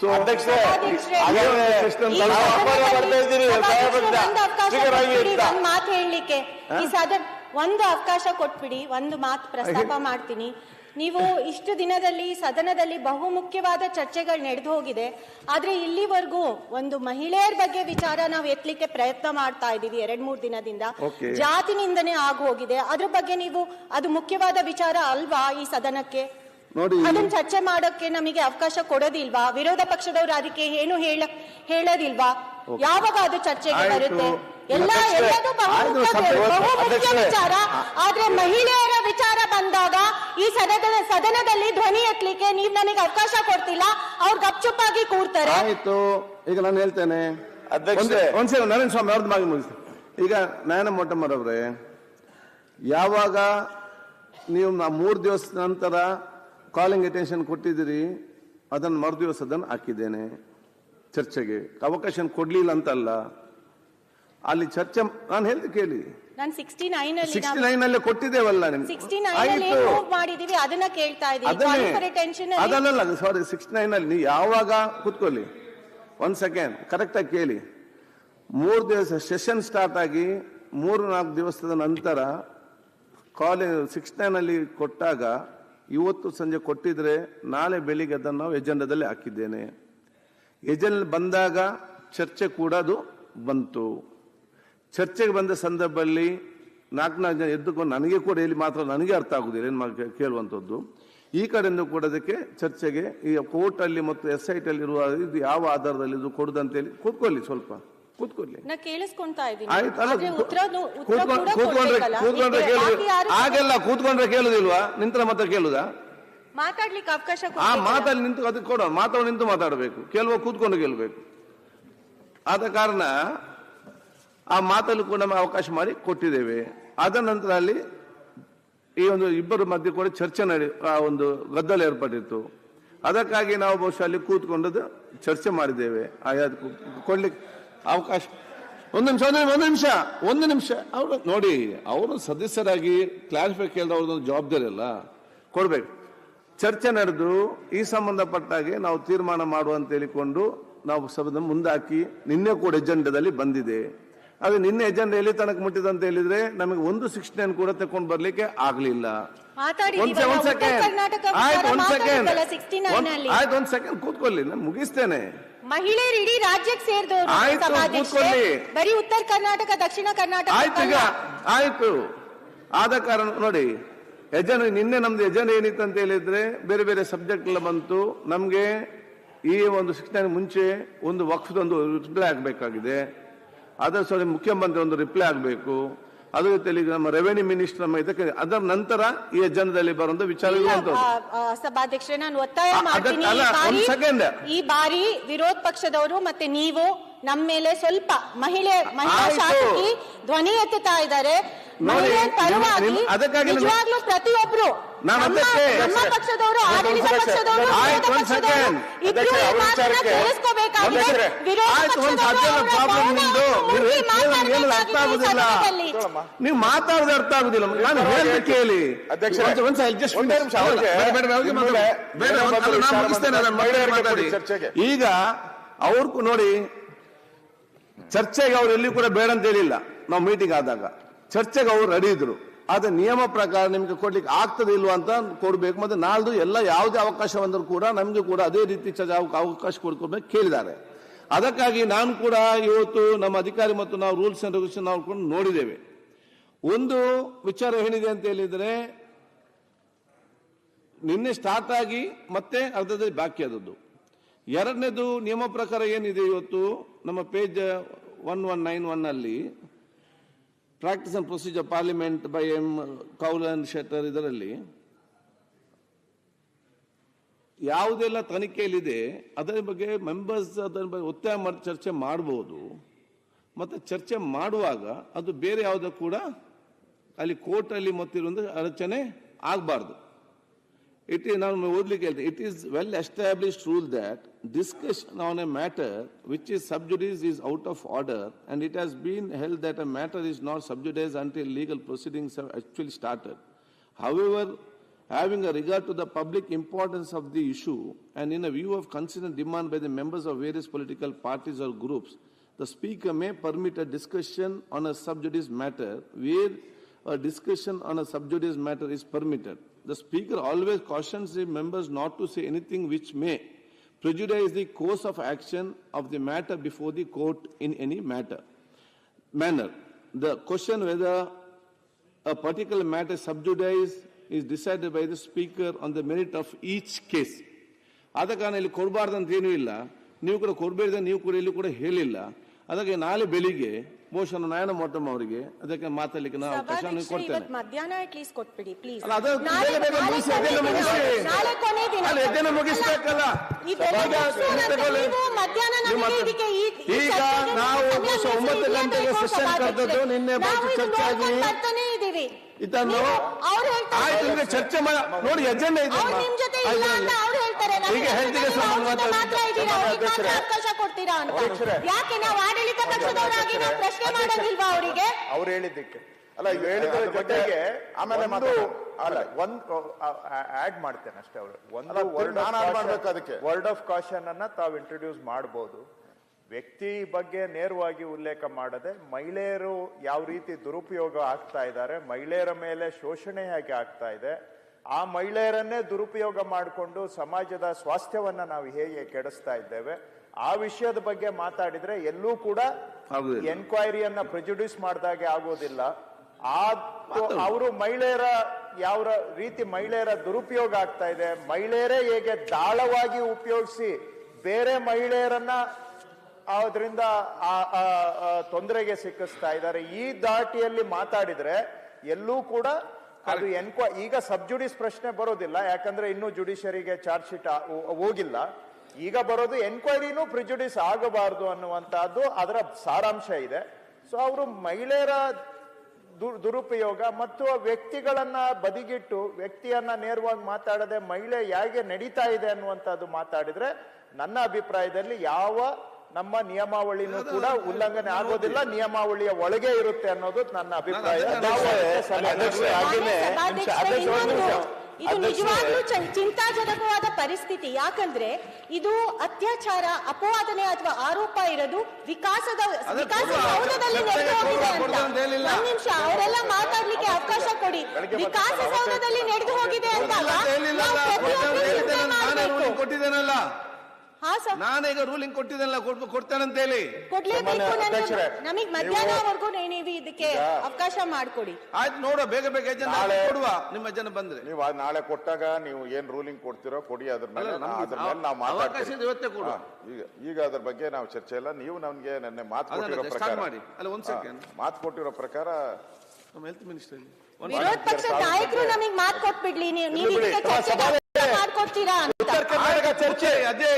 ಸಭಾಧ್ಯಕ್ಷರೇ, So, ಸಭಾಧ್ಯಕ್ಷರೇ, ಒಂದ್ ಮಾತು ಹೇಳಲಿಕ್ಕೆ ಒಂದು ಅವಕಾಶ ಕೊಟ್ಬಿಡಿ, ಒಂದು ಮಾತು ಪ್ರಸ್ತಾಪ ಮಾಡ್ತೀನಿ. ನೀವು ಇಷ್ಟು ದಿನದಲ್ಲಿ ಸದನದಲ್ಲಿ ಬಹುಮುಖ್ಯವಾದ ಚರ್ಚೆಗಳು ನಡೆದು ಹೋಗಿದೆ. ಆದ್ರೆ ಇಲ್ಲಿವರೆಗೂ ಒಂದು ಮಹಿಳೆಯರ ಬಗ್ಗೆ ವಿಚಾರ ನಾವು ಎತ್ತಲಿಕ್ಕೆ ಪ್ರಯತ್ನ ಮಾಡ್ತಾ ಇದೀವಿ 2-3 ದಿನದಿಂದ. ಜಾತಿ ನಿಂದನೆ ಆಗಿ ಹೋಗಿದೆ. ಅದ್ರ ಬಗ್ಗೆ ನೀವು ಅದು ಮುಖ್ಯವಾದ ವಿಚಾರ ಅಲ್ವಾ ಈ ಸದನಕ್ಕೆ? ಅದನ್ನ ಚರ್ಚೆ ಮಾಡೋಕೆ ನಮಗೆ ಅವಕಾಶ ಕೊಡೋದಿಲ್ವಾ? ವಿರೋಧ ಪಕ್ಷದವರು ಅದಕ್ಕೆ ಏನು ಹೇಳೋದಿಲ್ವಾ? ಯಾವಾಗ ಅದು ಚರ್ಚೆಗೆ ಬರುತ್ತೆ? ಎಲ್ಲದೂ ಬಹುಮುಖ್ಯ ವಿಚಾರ. ಆದ್ರೆ ಮಹಿಳೆಯರ ವಿಚಾರ ಬಂದಾಗ ಈ ಸದನದಲ್ಲಿ ಧ್ವನಿ ಎತ್ತಲಿಕ್ಕೆ ನೀವು ನಮಗೆ ಅವಕಾಶ ಕೊಡ್ತಿಲ್ಲ. ಅವ್ರು ಗಪ್ಚುಪ್ಪಾಗಿ ಕೂರ್ತಾರೆ. ಆಯ್ತು, ಈಗ ನಾನು ಹೇಳ್ತೇನೆ. ಒಂದ್ಸಲ ನಾರಾಯಣ ಸ್ವಾಮಿ ಅವ್ರದ್ದು ಮಾಗಿ ಮುಗಿಸ್ತೀನಿ. ಈಗ ನಯನ ಮೊಟ್ಟಮ್ಮರವ್ರೆ, ಯಾವಾಗ ನೀವು 3 ದಿವಸ ನಂತರ ಕಾಲಿಂಗ್ ಅಟೆನ್ಷನ್ ಕೊಟ್ಟಿದ್ದೀರಿ, ಅದನ್ನು ಮರುದಿವಸ ಅದನ್ನು ಹಾಕಿದ್ದೇನೆ ಚರ್ಚೆಗೆ. ಅವಕಾಶ ಕೊಡ್ಲಿಲ್ಲ ಅಂತಲ್ಲ, ಅಲ್ಲಿ ಚರ್ಚೆ ನಾನು ಹೇಳ್ದೆ ಕೇಳಿ. 69 ಕೊಟ್ಟಿದ್ದೇವಲ್ಲ ನಿಮ್ಗೆ. ಅದನ್ನ ಕೇಳ್ತಾ ಅದನ್ನಲ್ಲ, ಸಾರಿ, 69 ನೀವು ಯಾವಾಗ ಕೂತ್ಕೊಳ್ಳಿ, 1 ಸೆಕೆಂಡ್ ಕರೆಕ್ಟ್ ಆಗಿ ಕೇಳಿ. 3 ದಿವಸ ಸೆಷನ್ ಸ್ಟಾರ್ಟ್ ಆಗಿ 3-4 ದಿವಸದ ನಂತರ ಕಾಲೇಜ್ 69 ಕೊಟ್ಟಾಗ ಇವತ್ತು ಸಂಜೆ ಕೊಟ್ಟಿದ್ರೆ ನಾಳೆ ಬೆಳಿಗ್ಗೆ ಅದನ್ನು ನಾವು ಎಜೆಂಡಾದಲ್ಲಿ ಹಾಕಿದ್ದೇನೆ. ಎಜೆಂಡಾ ಬಂದಾಗ ಚರ್ಚೆ ಕೂಡ ಅದು ಬಂತು. ಚರ್ಚೆಗೆ ಬಂದ ಸಂದರ್ಭದಲ್ಲಿ 4 ಜನ ಎದ್ದುಕೊಂಡು ನನಗೆ ಕೂಡ ಇಲ್ಲಿ ಮಾತ್ರ ನನಗೆ ಅರ್ಥ ಆಗುದಿಲ್ಲ ಏನು ಕೇಳುವಂಥದ್ದು. ಈ ಕಡೆಯಿಂದ ಕೂಡ ಅದಕ್ಕೆ ಚರ್ಚೆಗೆ ಈ ಕೋರ್ಟ್ ಅಲ್ಲಿ ಮತ್ತು SIT ಅಲ್ಲಿ ಇರುವ ಇದು ಯಾವ ಆಧಾರದಲ್ಲಿ ಇದು ಕೊಡುದಂತೇಳಿ ಕೂತ್ಕೊಳ್ಳಿ, ಸ್ವಲ್ಪ ಕೂತ್ಕೊಳ್ಳಿ. ಹಾಗೆಲ್ಲ ಕೂತ್ಕೊಂಡ್ರೆ ಕೇಳುದಿಲ್ವಾ? ನಿಂತರ ಮಾತ್ರ ಕೇಳುದಾ? ಮಾತಾಡ್ಲಿಕ್ಕೆ ಅವಕಾಶ ಮಾತಾಡಿ ನಿಂತು ಅದಕ್ಕೆ ಕೊಡೋ ಮಾತಾಡೋ ನಿಂತು ಮಾತಾಡಬೇಕು, ಕೇಳುವ ಕೂತ್ಕೊಂಡು ಕೇಳಬೇಕು. ಆದ ಕಾರಣ ಆ ಮಾತಲ್ಲೂ ಕೂಡ ನಾವು ಅವಕಾಶ ಮಾಡಿ ಕೊಟ್ಟಿದ್ದೇವೆ. ಅದ ನಂತರ ಅಲ್ಲಿ ಈ ಒಂದು ಇಬ್ಬರ ಮಧ್ಯೆ ಕೂಡ ಚರ್ಚೆ ಒಂದು ಗದ್ದಲ ಏರ್ಪಟ್ಟಿತ್ತು. ಅದಕ್ಕಾಗಿ ನಾವು ಬಹುಶಃ ಅಲ್ಲಿ ಕೂತ್ಕೊಂಡದ್ದು ಚರ್ಚೆ ಮಾಡಿದ್ದೇವೆ. ಕೊಡ್ಲಿಕ್ಕೆ ಅವಕಾಶ ಒಂದು ನಿಮಿಷ ಅವರು ನೋಡಿ, ಅವರು ಸದಸ್ಯರಾಗಿ ಕ್ಲಾರಿಫೈ ಕೇಳಿದ ಅವ್ರದ್ದು ಜವಾಬ್ದಾರಿ ಅಲ್ಲ, ಕೊಡ್ಬೇಕು. ಚರ್ಚೆ ನಡೆದು ಈ ಸಂಬಂಧಪಟ್ಟಾಗೆ ನಾವು ತೀರ್ಮಾನ ಮಾಡುವಂತ ಹೇಳಿಕೊಂಡು ನಾವು ಸಭೆ ಮುಂದಾಕಿ ನಿನ್ನೆ ಕೂಡ ಎಜೆಂಡಾದಲ್ಲಿ ಬಂದಿದೆ. ಅದು ನಿನ್ನೆ ಎಜೆಂಡಾ ಎಲ್ಲಿ ತನಕ ಮುಟ್ಟಿದೆ ಅಂತ ಹೇಳಿದ್ರೆ ನಮಗೆ 169 ಕೂಡ ತಕೊಂಡು ಬರ್ಲಿಕ್ಕೆ ಆಗ್ಲಿಲ್ಲ. ಒಂದ್ ಸೆಕೆಂಡ್ ಕೂತ್ಕೊಳ್ಳಿ, ನಾನು ಮುಗಿಸ್ತೇನೆ. ಮಹಿಳೆಯರು ಇಡೀ ರಾಜ್ಯಕ್ಕೆ ಸೇರಿದವರು, ಬರೀ ಉತ್ತರ ಕರ್ನಾಟಕ, ದಕ್ಷಿಣ ಕರ್ನಾಟಕ ಆಯ್ತು. ಆದ ಕಾರಣ ನೋಡಿ, ಎಜೆಂಡಾ ನಿನ್ನೆ ನಮ್ದು ಎಜೆಂಡಾ ಏನಿತ್ತು ಅಂತ ಹೇಳಿದ್ರೆ ಬೇರೆ ಬೇರೆ ಸಬ್ಜೆಕ್ಟ್ ಎಲ್ಲ ಬಂತು. ನಮ್ಗೆ ಈ ಒಂದು 69 ಮುಂಚೆ ಒಂದು ವಕ್ಫ್ದೊಂದು ರಿಪ್ಲೈ ಆಗಬೇಕಾಗಿದೆ. ಅದರ ಸರಿ ಮುಖ್ಯಮಂತ್ರಿ ಒಂದು ರಿಪ್ಲೈ ಆಗಬೇಕು. ಅದ್ರ ಜೊತೆಲಿ ನಮ್ಮ ರೆವೆನ್ಯೂ ಮಿನಿಸ್ಟರ್ ಇದಕ್ಕೆ ಅದರ ನಂತರ ಈ ಎಜೆಂಡಾದಲ್ಲಿ ಬರುವಂತ ವಿಚಾರ ಸಭಾಧ್ಯಕ್ಷರೇ, ನಾನು ಒತ್ತಾಯ ಮಾಡ್ತೀನಿ, ಈ ಬಾರಿ ವಿರೋಧ ಪಕ್ಷದವರು ಮತ್ತೆ ನೀವು ನಮ್ಮ ಮೇಲೆ ಸ್ವಲ್ಪ ಮಹಿಳಾ ಶಾಸಕಿ ಧ್ವನಿ ಎತ್ತುತ್ತಾ ಇದ್ದಾರೆ. ನಿಜವಾಗ್ಲೂ ಪ್ರತಿಯೊಬ್ರು ನಮ್ಮ ಪಕ್ಷದವರು, ಆಡಳಿತ ಪಕ್ಷದವರು, ಇಬ್ರು ಕೇಳಿಸ್ಕೋಬೇಕಾಗಿದೆ. ನೀವು ಮಾತಾಡೋದು ಅರ್ಥ ಆಗುದಿಲ್ಲ. ನಾನು ಹೇಳಿ ಕೇಳಿ ಈಗ ಅವ್ರು ನೋಡಿ, ಚರ್ಚೆಗೆ ಅವ್ರು ಎಲ್ಲಿ ಕೂಡ ಬೇಡ ಅಂತ ಹೇಳಿಲ್ಲ. ನಾವು ಮೀಟಿಂಗ್ ಆದಾಗ ಚರ್ಚೆಗೆ ಅವ್ರು ರೆಡಿ ಇದ್ರು. ಆದ್ರೆ ನಿಯಮ ಪ್ರಕಾರ ನಿಮ್ಗೆ ಕೊಡ್ಲಿಕ್ಕೆ ಆಗ್ತದೆ ಇಲ್ವಾ ಅಂತ ಕೊಡ್ಬೇಕು. ಮತ್ತೆ ನಾಳ್ದು ಎಲ್ಲ ಯಾವುದೇ ಅವಕಾಶ ಬಂದರೂ ಕೂಡ ನಮ್ಗೆ ಕೂಡ ಅದೇ ರೀತಿ ಅವಕಾಶ ಕೊಡ್ಕೊಡ್ಬೇಕು ಕೇಳಿದ್ದಾರೆ. ಅದಕ್ಕಾಗಿ ನಾನು ಕೂಡ ಇವತ್ತು ನಮ್ಮ ಅಧಿಕಾರಿ ಮತ್ತು ನಾವು ರೂಲ್ಸ್ ಅಂಡ್ ರೆಗ್ಯುಲೇಷನ್ ನಾವು ನೋಡಿದ್ದೇವೆ. ಒಂದು ವಿಚಾರ ಏನಿದೆ ಅಂತ ಹೇಳಿದ್ರೆ, ನಿನ್ನೆ ಸ್ಟಾರ್ಟ್ ಆಗಿ ಮತ್ತೆ ಅರ್ಧದಲ್ಲಿ ಬಾಕಿ ಆದದ್ದು. ಎರಡನೇದು ನಿಯಮ ಪ್ರಕಾರ ಏನಿದೆ, ಇವತ್ತು ನಮ್ಮ ಪೇಜ್ 1191 ಅಲ್ಲಿ practice and procedure parliament by M Kaul and Shettar, ಇದರಲ್ಲಿ ಯಾವುದೆಲ್ಲ ತನಿಖೆಯಲ್ಲಿದೆ ಅದರ ಬಗ್ಗೆ ಮೆಂಬರ್ಸ್ ಅದರ ಬಗ್ಗೆ ಒತ್ತಾಯ ಮಾಡಿ ಚರ್ಚೆ ಮಾಡಬಹುದು. ಮತ್ತು ಚರ್ಚೆ ಮಾಡುವಾಗ ಅದು ಬೇರೆ ಯಾವುದೋ ಕೂಡ ಅಲ್ಲಿ ಕೋರ್ಟಲ್ಲಿ ಮತ್ತಿರುವಂಥ ಅಡಚಣೆ ಆಗಬಾರ್ದು. ನಾನು ಓದಲಿಕ್ಕೆ ಹೇಳ್ತೀನಿ. It is well established rule that discussion on a matter which is sub judice is out of order, and it has been held that a matter is not sub judice until legal proceedings have actually started. However, having a regard to the public importance of the issue and in a view of consistent demand by the members of various political parties or groups, the Speaker may permit a discussion on a sub judice matter where a discussion on a sub judice matter is permitted. The Speaker always cautions the members not to say anything which may prejudice the course of action of the matter before the court in any manner. The question whether a particular matter sub judice is decided by the Speaker on the merit of each case. ಆದ ಕಾರಣ ಇಲ್ಲಿ ಕೊಡಬಾರ್ದಂತ ಏನೂ ಇಲ್ಲ, ನೀವು ಕೂಡ ಕೊಡಬೇಡ, ನೀವು ಕೂಡ ಇಲ್ಲಿ ಕೂಡ ಹೇಳಿಲ್ಲ. ಅದಕ್ಕೆ ನಾಳೆ ಬೆಳಿಗ್ಗೆ ಬಹುಶಃ ನಾರಾಯಣ ಮೋಟಮ್ ಅವರಿಗೆ ಅದಕ್ಕೆ ಮಾತಾಡಲಿಕ್ಕೆ ನಾವು ಅವಕಾಶ ಕೊಡ್ತೇನೆ. ಮಧ್ಯಾಹ್ನ ಅಟ್ಲೀಸ್ಟ್ ಕೊಟ್ಬಿಡಿ ಪ್ಲೀಸ್. ಎದ್ದೇನ ಮುಗಿಸ್ಬೇಕಲ್ಲ. ಈಗ ನಾವು 9 ಗಂಟೆಗೆ ಸೆಷನ್ ಕರೆದದ್ದು, ನಿನ್ನೆ ಚರ್ಚೆ ಆಗಿ ಇದನ್ನು ಆಯ್ತು ನಿಮಗೆ ಚರ್ಚೆ ನೋಡಿ ಎಜೆಂಡಾ ಇದೆ. ಈಗ ಹೆಲ್ತ್ಗೆ ಅವಕಾಶ ಕೊಡ್ತೀರಾ ಅಂತ ಯಾಕೆ ನಾವು ಆಡಳಿತ ಪಕ್ಷದವರಾಗಿ ನಾವು ಪ್ರಶ್ನೆ ಮಾಡೋದಿಲ್ವಾ ಅವರಿಗೆ? ಅವ್ರು ಹೇಳಿದ್ದಕ್ಕೆ ಅಲ್ಲ, ಹೇಳಿದ್ರ ಜೊತೆಗೆ ಆಮೇಲೆ ಅಲ್ಲ ಒಂದು ಆಡ್ ಮಾಡ್ತೇನೆ ಅಷ್ಟೇ. ಅವರು ಒಂದು ವರ್ಡ್ ಆಫ್ ಕಾಷನ್ ಅನ್ನ ತಾವು ಇಂಟ್ರೊಡ್ಯೂಸ್ ಮಾಡಬಹುದು. ವ್ಯಕ್ತಿ ಬಗ್ಗೆ ನೇರವಾಗಿ ಉಲ್ಲೇಖ ಮಾಡದೆ ಮಹಿಳೆಯರು ಯಾವ ರೀತಿ ದುರುಪಯೋಗ ಆಗ್ತಾ ಇದ್ದಾರೆ, ಮಹಿಳೆಯರ ಮೇಲೆ ಶೋಷಣೆ ಹೇಗೆ ಆಗ್ತಾ ಇದೆ, ಆ ಮಹಿಳೆಯರನ್ನೇ ದುರುಪಯೋಗ ಮಾಡಿಕೊಂಡು ಸಮಾಜದ ಸ್ವಾಸ್ಥ್ಯವನ್ನ ನಾವು ಹೇಗೆ ಕೆಡಿಸ್ತಾ ಇದ್ದೇವೆ, ಆ ವಿಷಯದ ಬಗ್ಗೆ ಮಾತಾಡಿದ್ರೆ ಎಲ್ಲೂ ಕೂಡ ಎನ್ಕ್ವೈರಿಯನ್ನ ಪ್ರೆಜುಡ್ಯೂಸ್ ಮಾಡಿದಾಗೆ ಆಗೋದಿಲ್ಲ. ಅವರು ಮಹಿಳೆಯರ ಯಾವ ರೀತಿ ಮಹಿಳೆಯರ ದುರುಪಯೋಗ ಆಗ್ತಾ ಇದೆ, ಮಹಿಳೆಯರೇ ಹೇಗೆ ದಾಳವಾಗಿ ಉಪಯೋಗಿಸಿ ಬೇರೆ ಮಹಿಳೆಯರನ್ನ ಅದರಿಂದ ತೊಂದರೆಗೆ ಸಿಕ್ಕಿಸ್ತಾ ಇದ್ದಾರೆ, ಈ ದಾಟಿಯಲ್ಲಿ ಮಾತಾಡಿದ್ರೆ ಎಲ್ಲೂ ಕೂಡ ಅದು ಈಗ ಸಬ್ ಜುಡಿಸ್ ಪ್ರಶ್ನೆ ಬರೋದಿಲ್ಲ, ಯಾಕಂದ್ರೆ ಇನ್ನೂ ಜುಡಿಷರಿಗೆ ಚಾರ್ಜ್ ಶೀಟ್ ಹೋಗಿಲ್ಲ. ಈಗ ಬರೋದು ಎನ್ಕ್ವೈರಿನೂ ಪ್ರಿಜುಡಿಸ್ ಆಗಬಾರದು ಅನ್ನುವಂತಹದ್ದು ಅದರ ಸಾರಾಂಶ ಇದೆ. ಸೊ ಅವರು ಮಹಿಳೆಯರ ದುರುಪಯೋಗ ಮತ್ತು ವ್ಯಕ್ತಿಗಳನ್ನ ಬದಿಗಿಟ್ಟು ವ್ಯಕ್ತಿಯನ್ನ ನೇರವಾಗಿ ಮಾತಾಡದೆ ಮಹಿಳೆ ಹೇಗೆ ನಡೀತಾ ಇದೆ ಅನ್ನುವಂಥದ್ದು ಮಾತಾಡಿದ್ರೆ ನನ್ನ ಅಭಿಪ್ರಾಯದಲ್ಲಿ ಯಾವ ನಮ್ಮ ನಿಯಮಾವಳಿನೂ ಕೂಡ ಉಲ್ಲಂಘನೆ ಆಗೋದಿಲ್ಲ, ನಿಯಮಾವಳಿಯ ಒಳಗೆ ಇರುತ್ತೆ ಅನ್ನೋದು ನನ್ನ ಅಭಿಪ್ರಾಯ. ಇದು ನಿಜವಾಗ್ಲೂ ಚಿಂತಾಜನಕವಾದ ಪರಿಸ್ಥಿತಿ. ಯಾಕಂದ್ರೆ ಇದು ಅತ್ಯಾಚಾರ, ಅಪವಾದನೆ ಅಥವಾ ಆರೋಪ ಇರೋದು ವಿಕಾಸಸೌಧದಲ್ಲಿ ನಡೆದು ಹೋಗಿದೆ ಅಂತ. ಒಂದ್ ನಿಮಿಷ ಅವರೆಲ್ಲ ಮಾತಾಡ್ಲಿಕ್ಕೆ ಅವಕಾಶ ಕೊಡಿ. ವಿಕಾಸಸೌಧದಲ್ಲಿ ನಡೆದು ಹೋಗಿದೆ ಅಂದಾಗ ಕೊಟ್ಟಿದ್ದೇನಲ್ಲ, ನಾನೀಗ ರೂಲಿಂಗ್ ಕೊಟ್ಟಿದ್ದೆಲ್ಲ ಕೊಡ್ತೇನಂತ ಹೇಳಿ ಕೊಡ್ಲೇಬೇಕು. ನಮಗ್ ಮಧ್ಯಾಹ್ನವರೆಗೂ ನೀವು ಇದಕ್ಕೆ ಅವಕಾಶ ಮಾಡ್ಕೊಡಿ. ಆಯ್ತು, ನೋಡುವ ಬೇಗ ಬೇಗ ಕೊಡುವ. ನಿಮ್ಮ ಜನ ಬಂದ್ರೆ ನೀವು ನಾಳೆ ಕೊಟ್ಟಾಗ ನೀವು ಏನ್ ರೂಲಿಂಗ್ ಕೊಡ್ತಿರೋ ಕೊಡಿ, ಅದ್ರ ಮೇಲೆ ನಾವು ಮಾತಾಡ್ತೀವಿ. ಇವತ್ತೇ ಕೊಡುವ. ಈಗ ಅದ್ರ ಬಗ್ಗೆ ನಾವು ಚರ್ಚೆ ಇಲ್ಲ. ನೀವು ನಮ್ಗೆ ನನ್ನ ಮಾತು ಕೊಟ್ಟಿರೋ ಪ್ರಕಾರ ಮಾತು ಕೊಟ್ಟಿರೋ ಪ್ರಕಾರ ನಮ್ಮ ಹೆಲ್ತ್ ಮಿನಿಸ್ಟರ್ ವಿರೋಧ ಪಕ್ಷದ ನಾಯಕರು ನಮಗ್ ಮಾತು ಕೊಟ್ಬಿಡ್ಲಿ, ನೀವು ಮಾಡ್ಕೊಡ್ತೀರಾ ಅಂತ. ಉತ್ತರ ಕರ್ನಾಟಕ ಚರ್ಚೆ ಅದೇ